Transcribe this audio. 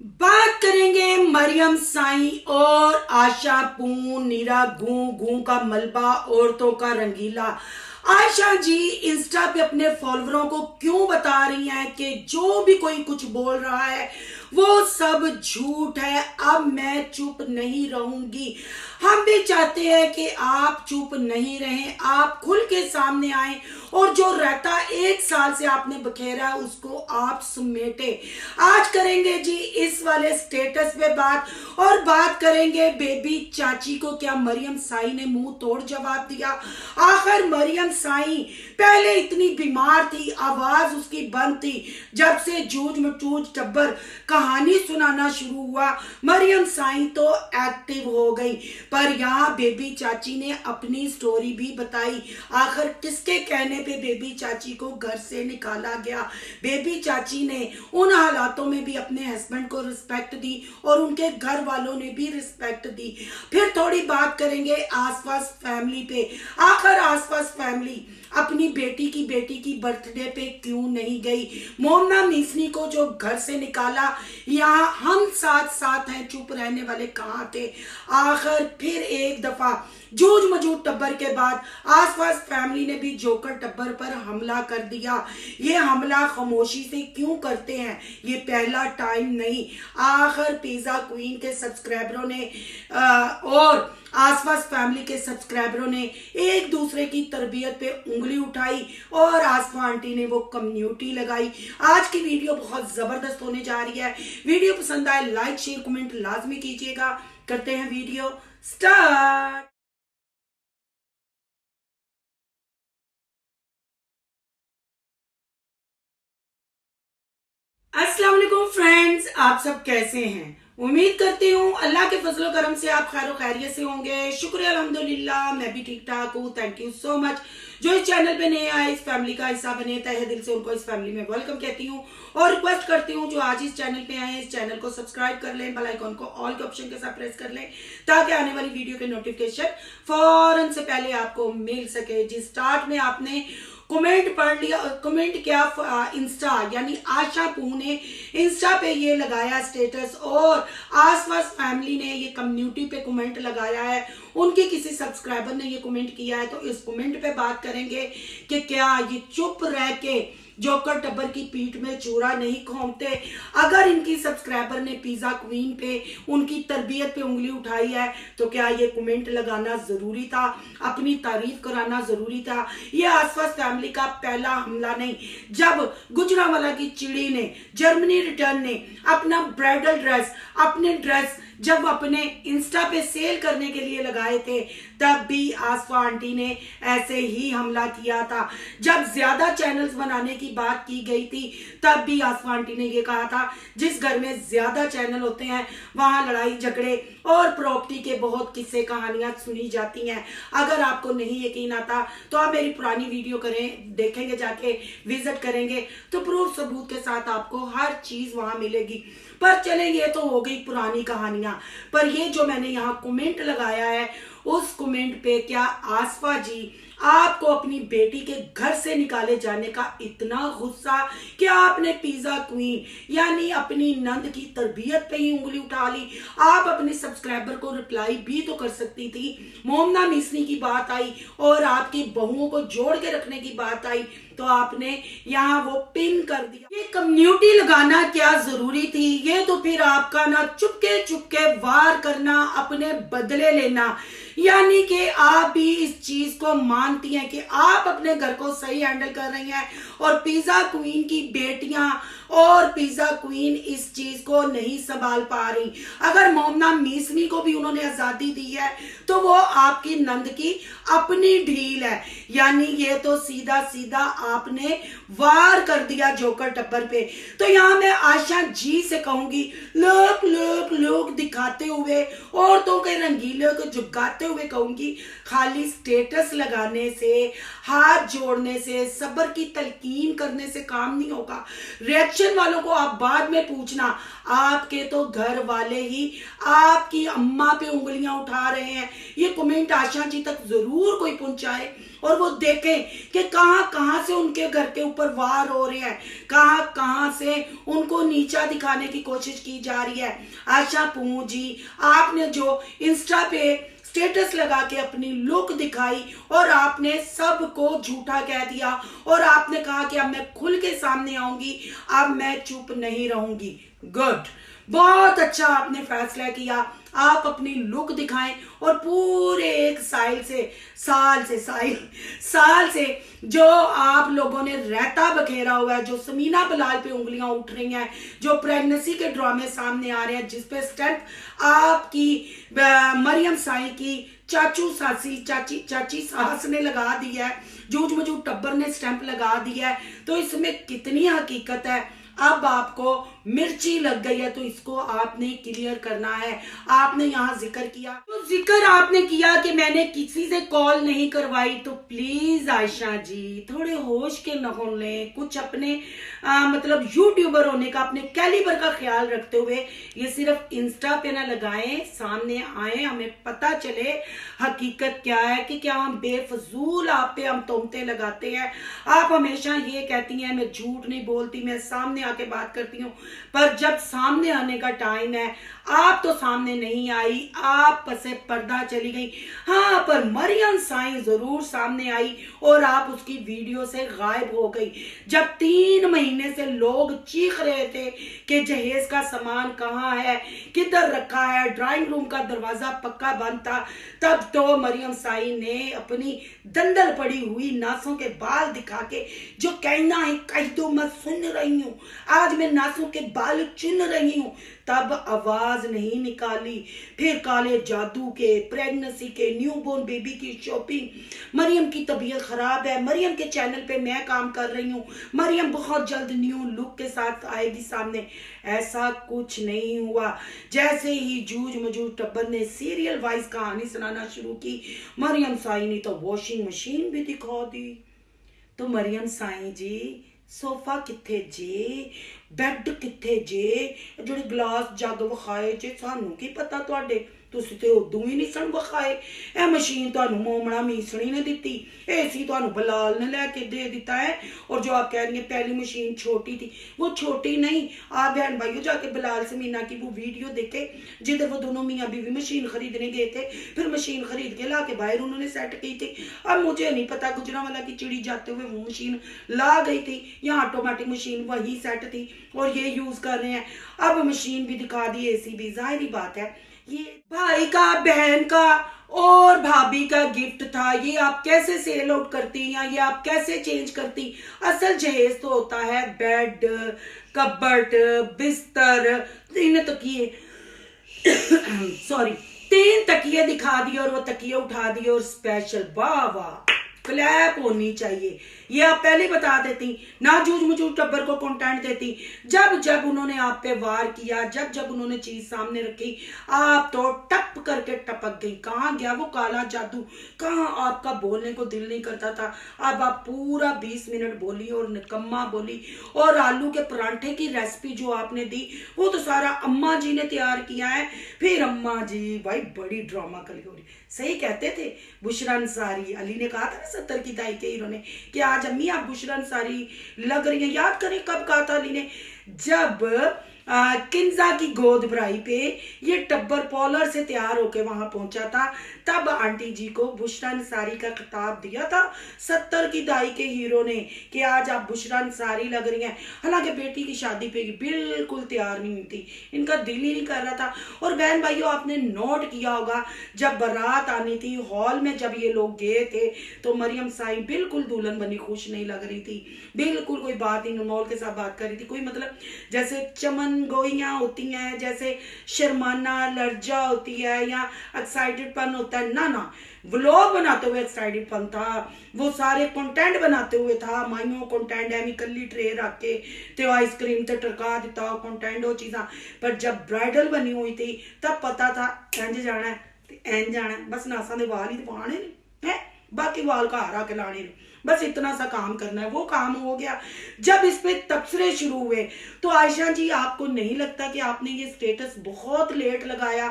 बात करेंगे मरियम साई और आशा पून नीरा गूं गूं का मलबा औरतों का रंगीला। आयशा जी इंस्टा पे अपने फॉलोअरों को क्यों बता रही हैं कि जो भी कोई कुछ बोल रहा है वो सब झूठ है। अब मैं चुप नहीं रहूंगी। हम भी चाहते हैं कि आप चुप नहीं रहें, आप खुल के सामने आए और जो रहता 1 साल से आपने बखेरा है उसको आप समेटे। आज करेंगे जी इस वाले स्टेटस पे बात, और बात करेंगे बेबी चाची को क्या मरियम साई ने मुंह तोड़ जवाब दिया। आखिर मरियम साई पहले इतनी बीमार थी, आवाज उसकी बंद थी। जब से जूझ मचूझ टब्बर कहानी सुनाना शुरू हुआ, मरियम साई तो एक्टिव हो गई। पर यहाँ बेबी चाची ने अपनी स्टोरी भी बताई। आखिर किसके कहने पे बेबी चाची को घर से निकाला गया। बेबी चाची ने उन हालातों में भी अपने हस्बैंड को रिस्पेक्ट दी और उनके घर वालों ने भी रिस्पेक्ट दी। फिर थोड़ी बात करेंगे आसपास फैमिली पे। आखिर आसपास फैमिली अपनी बेटी की बर्थडे पे क्यों नहीं गई। मोमना मिसनी को जो घर से निकाला, यहाँ हम साथ साथ हैं, चुप रहने वाले कहाँ थे। आखिर फिर एक दफा जूझ मजूझ टब्बर के बाद आसपास फैमिली ने भी जोकर टब्बर पर हमला कर दिया। ये हमला खामोशी से क्यों करते हैं, ये पहला टाइम नहीं। आखिर पिज्जा क्वीन के सब्सक्राइबरों ने और आसपास फैमिली के सब्सक्राइबरों ने एक दूसरे की तरबियत पे उंगली उठाई और आसमा आंटी ने वो कम्युनिटी लगाई। आज की वीडियो बहुत जबरदस्त होने जा रही है। वीडियो पसंद आए लाइक शेयर कमेंट लाजमी कीजिएगा। करते हैं वीडियो स्टार्ट। अस्सलाम वालेकुम फ्रेंड्स, आप सब कैसे हैं। उम्मीद करती हूँ अल्लाह के फजलो करम से आप खैर खैरियत से होंगे। शुक्रिया अल्हम्दुलिल्लाह, मैं भी ठीक ठाक हूँ। Thank you so much. जो इस चैनल पे नए आए, इस फैमिली का हिस्सा बने, तहे दिल से उनको इस फैमिली में वेलकम कहती हूँ और रिक्वेस्ट करती हूँ जो आज इस चैनल पे आए इस चैनल को सब्सक्राइब कर लें, बेल आइकन को ऑल के ऑप्शन के साथ प्रेस कर लें ताकि आने वाली वीडियो के नोटिफिकेशन फौरन से पहले आपको मिल सके। जिस स्टार्ट में आपने कमेंट पढ़ लिया, कमेंट किया इंस्टा यानी आशा पू ने इंस्टा पे ये लगाया स्टेटस और आसपास फैमिली ने ये कम्युनिटी पे कमेंट लगाया है, उनके किसी सब्सक्राइबर ने ये कमेंट किया है। तो इस कमेंट पे बात करेंगे कि क्या ये चुप रह के जोकर टब्बर की पीठ में चूड़ा नहीं घोंपते। अगर इनकी सब्सक्राइबर ने पिज्जा क्वीन पे उनकी तरबियत पे उंगली उठाई है तो क्या ये कमेंट लगाना जरूरी था, अपनी तारीफ कराना जरूरी था। ये आसपास फैमिली का पहला हमला नहीं। जब गुजरांवाला की चिड़ी ने, जर्मनी रिटर्न ने अपना ब्राइडल ड्रेस, अपने ड्रेस जब अपने इंस्टा पे सेल करने के लिए लगाए थे तब भी आसफा आंटी ने ऐसे ही हमला किया था। जब ज्यादा चैनल्स बनाने की बात की गई थी तब भी आसफा आंटी ने ये कहा था जिस घर में ज्यादा चैनल होते हैं वहां लड़ाई झगड़े और प्रॉपर्टी के बहुत किस्से कहानियां सुनी जाती हैं। अगर आपको नहीं यकीन आता तो आप मेरी पुरानी वीडियो करें, देखेंगे, जाके विजिट करेंगे तो प्रूफ सबूत के साथ आपको हर चीज वहां मिलेगी। पर चले ये तो हो गई पुरानी कहानियां। पर ये जो मैंने यहाँ कमेंट लगाया है उस कमेंट पे क्या आसफा जी आपको अपनी बेटी के घर से निकाले जाने का इतना गुस्सा कि आपने पिज्जा क्वीन यानी अपनी नंद की तरबियत पे ही उंगली उठा ली। आप अपने सब्सक्राइबर को रिप्लाई भी तो कर सकती थी। मोमना मिसनी की बात आई और आपकी बहुओं को जोड़ के रखने की बात आई तो आपने यहाँ वो पिन कर दिया। ये कम्युनिटी लगाना क्या जरूरी थी। ये तो फिर आपका ना चुपके चुपके वार करना, अपने बदले लेना, यानी कि आप भी इस चीज को मानती हैं कि आप अपने घर को सही हैंडल कर रही हैं और पिज्जा क्वीन की बेटियां और पिज्जा क्वीन इस चीज को नहीं संभाल पा रही। अगर मोमना मीसनी को भी उन्होंने आजादी दी है तो वो आपकी नंद की अपनी ढील है। यानी ये तो सीधा सीधा आपने वार कर दिया जोकर टब्बर पे। तो यहाँ मैं आशा जी से कहूंगी, लोग दिखाते हुए औरतों के रंगीले को झुकाते हुए कहूंगी, खाली स्टेटस लगाने से, हाथ जोड़ने से, सब्र की तलकीन करने से काम नहीं होगा। रिएक्शन फंक्शन वालों को आप बाद में पूछना, आपके तो घर वाले ही आपकी अम्मा पे उंगलियां उठा रहे हैं। ये कमेंट आशा जी तक जरूर कोई पहुंचाए और वो देखें कि कहां कहां से उनके घर के ऊपर वार हो रहे हैं, कहां कहां से उनको नीचा दिखाने की कोशिश की जा रही है। आशा पू जी, आपने जो इंस्टा पे स्टेटस लगा के अपनी लुक दिखाई और आपने सबको झूठा कह दिया और आपने कहा कि अब मैं खुल के सामने आऊंगी, अब मैं चुप नहीं रहूंगी। गुड, बहुत अच्छा आपने फैसला किया। आप अपनी लुक दिखाएं और पूरे एक साल से जो आप लोगों ने रहता बखेरा हुआ है, जो समीना बिलाल पे उंगलियां उठ रही हैं, जो प्रेगनेंसी के ड्रामे सामने आ रहे हैं, जिसपे स्टेप आपकी मरियम साई की चाची सास ने लगा दिया है, जूझ मजूद टब्बर ने स्टैंप लगा दिया है, तो इसमें कितनी हकीकत है। अब आपको मिर्ची लग गई है तो इसको आपने क्लियर करना है। आपने यहाँ जिक्र किया, तो जिक्र आपने किया कि मैंने किसी से कॉल नहीं करवाई, तो प्लीज आयशा जी थोड़े होश के नखून लें, कुछ अपने मतलब यूट्यूबर होने का, अपने कैलिबर का ख्याल रखते हुए ये सिर्फ इंस्टा पे ना लगाएं, सामने आए, हमें पता चले हकीकत क्या है कि क्या हम बेफजूल आप पे हम तोहमतें लगाते हैं। आप हमेशा ये कहती हैं मैं झूठ नहीं बोलती, मैं सामने आके बात करती हूँ, पर जब सामने आने का टाइम है आप तो सामने नहीं आई, आप से पर्दा चली गई। हाँ, पर मरियम साई जरूर सामने आई और आप उसकी वीडियो से गायब हो गई। जब 3 महीने से लोग चीख रहे थे कि जहेज का सामान कहाँ है, किधर रखा है, ड्राइंग रूम का दरवाजा पक्का बंद था, तब तो मरियम साई ने अपनी दंदल पड़ी हुई नासों के बाल दिखा के जो कहना है कह दो मैं सुन रही हूँ, आज मैं नासों के बाल चुन रही हूँ, तब आवाज नहीं निकाली। फिर काले जादू के, प्रेगनेंसी के, न्यूबॉर्न बेबी की शॉपिंग, मरियम की तबीयत खराब है, मरियम के चैनल पे मैं काम कर रही हूँ, मरियम बहुत जल्द न्यू लुक के साथ आएगी सामने। ऐसा कुछ नहीं हुआ। जैसे ही जूझ मजूद टब्बर ने सीरियल वाइज कहानी सुनाना शुरू की, मरियम साई ने तो वॉशिंग मशीन भी दिखा दी। तो मरियम साई जी सोफा किथे जे, बैड किथे जे, ਜਿਹੜੇ ਗਲਾਸ जग ਵਿਖਾਏ ਜੇ ਸਾਨੂੰ ਕੀ ਪਤਾ ਤੁਹਾਡੇ, ਤੁਸੀਂ ਤੇ ਉਦੋਂ ਹੀ ਨਹੀਂ ਸਣ ਵਿਖਾਏ। ਇਹ ਮਸ਼ੀਨ ਤੁਹਾਨੂੰ मोमड़ा मीसणी ने दी, एसी ਤੁਹਾਨੂੰ बलाल ने लेके दे दिता है। और जो आप कह रही हैं पहली मशीन छोटी थी, वो छोटी नहीं। आप बहन भाइयों जाके बिलाल से मीना की वो वीडियो देखे जिधर वो दोनों मियाँ बीवी मशीन खरीदने गए थे, फिर मशीन खरीद के ला के बाहर उन्होंने सेट की थी। अब मुझे नहीं पता गुजरांवाला की चिड़ी जाते हुए वो मशीन ला गई थी या ऑटोमेटिक मशीन वही सेट थी और ये यूज कर रहे हैं। अब मशीन भी दिखा दी, एसी भी, जाहिर बात है ये भाई का, बहन का और भाभी का गिफ्ट था। ये आप कैसे सेल आउट करती या ये आप कैसे चेंज करती? असल जहेज तो होता है बेड, कबर्ड, बिस्तर, 3 तकिए सॉरी 3 तकिए दिखा दिए और वो तकिए उठा दिए और स्पेशल वाह वाह क्लैप होनी चाहिए। ये आप पहले बता देती ना, जूझ मजूद टब्बर को कंटेंट देती। जब जब उन्होंने आप पे वार किया, जब जब उन्होंने चीज सामने रखी, आप तो टप करके टपक गई। कहाँ गया वो काला जादू, कहाँ आपका बोलने को दिल नहीं करता था। अब आप पूरा 20 मिनट बोली और निकम्मा बोली। और आलू के परांठे की रेसिपी जो आपने दी वो तो सारा अम्मा जी ने तैयार किया है। फिर अम्मा जी भाई बड़ी ड्रामा करी हो रही, सही कहते थे बुशरा अंसारी। अली ने कहा था ना 70 की दाई के हीरो ने कि आज अम्मी आप बुशरा अंसारी लग रही हैं। याद करें कब कहा था अली ने, जब किंजा की गोद भराई पे ये टब्बर पॉलर से तैयार होके वहां पहुंचा था, तब आंटी जी को बुशरा अंसारी का खिताब दिया था 70 की दाई के हीरो ने कि आज आप बुशरा अंसारी लग रही हैं। हालांकि बेटी की शादी पे बिल्कुल तैयार नहीं थी, इनका दिल ही नहीं कर रहा था। और बहन भाइयों आपने नोट किया होगा जब बारात आनी थी हॉल में, जब ये लोग गए थे तो मरियम साई बिल्कुल दुल्हन बनी खुश नहीं लग रही थी, बिल्कुल कोई बात नहीं, नमोल के साथ बात कर रही थी। कोई मतलब जैसे चमन गोइयां होती हैं, जैसे शर्माना लर्जा होती है या एक्साइटेडपन होता है, ना ना व्लॉग बनाते हुए एक्साइटेडपन था, वो सारे कंटेंट बनाते हुए था। माइनो कंटेंट है कली ट्रे रख के ते आइसक्रीम ते टरका दिता कंटेंट वो चीज़ा। पर जब ब्राइडल बनी हुई थी तब पता था इंज जाना है इंज जाना है, बस नासा दे वाल ही दबाने है। बाकी वाल का हारा के लाने, बस इतना सा काम करना है। वो काम हो गया। जब इस पे तबसरे शुरू हुए तो आयशा जी आपको नहीं लगता कि आपने ये स्टेटस बहुत लेट लगाया?